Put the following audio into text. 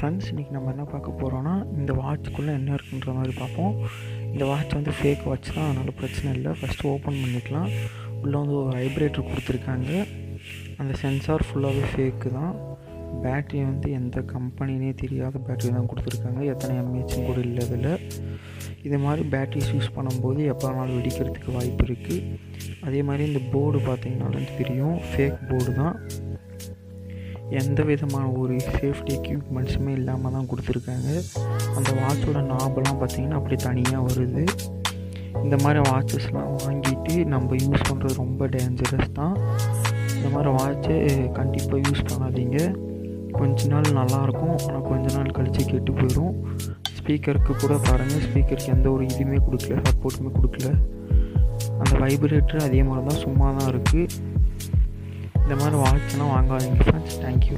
Friends, இன்றைக்கி நம்ம என்ன பார்க்க போகிறோன்னா, இந்த வாட்சுக்குள்ளே என்ன இருக்குன்ற மாதிரி பார்ப்போம். இந்த வாட்ச் வந்து ஃபேக் வாட்ச் தான், அதனால் பிரச்சனை இல்லை. ஃபஸ்ட்டு ஓப்பன் பண்ணிக்கலாம். உள்ளே வந்து ஒரு வைப்ரேட்டர் கொடுத்துருக்காங்க. அந்த சென்சார் ஃபுல்லாகவே ஃபேக்கு தான். பேட்ரி வந்து எந்த கம்பெனினே தெரியாத பேட்ரி தான் கொடுத்துருக்காங்க. எத்தனை எம்ஏஹெச்னு கூட இல்லை இதில். இது மாதிரி பேட்ரிஸ் யூஸ் பண்ணும்போது எப்போ வேணாலும் வெடிக்கிறதுக்கு வாய்ப்பு இருக்குது. அதே மாதிரி இந்த போர்டு பார்த்திங்கனாலும் தெரியும், ஃபேக் போர்டு தான். எந்த விதமான ஒரு சேஃப்டி எக்யூப்மெண்ட்ஸுமே இல்லாமல் தான் கொடுத்துருக்காங்க. அந்த வாட்சோட நாபெல்லாம் பார்த்திங்கன்னா அப்படி தனியாக வருது. இந்த மாதிரி வாட்சஸ்லாம் வாங்கிட்டு நம்ம யூஸ் பண்ணுறது ரொம்ப டேஞ்சரஸ் தான். இந்த மாதிரி வாட்சை கண்டிப்பாக யூஸ் பண்ணாதீங்க. கொஞ்ச நாள் நல்லாயிருக்கும், ஆனால் கொஞ்ச நாள் கழித்து கெட்டு போயிடும். ஸ்பீக்கருக்கு கூட பாருங்கள், ஸ்பீக்கருக்கு எந்த ஒரு இதுவுமே கொடுக்கல, சப்போர்ட்டுமே கொடுக்கல. அந்த வைப்ரேட்டர் அதே மாதிரி தான், சும்மா தான் இருக்குது. இந்த மாதிரி வாட்ச்லாம் வாங்காதீங்க ஃப்ரெண்ட்ஸ். தேங்க்யூ.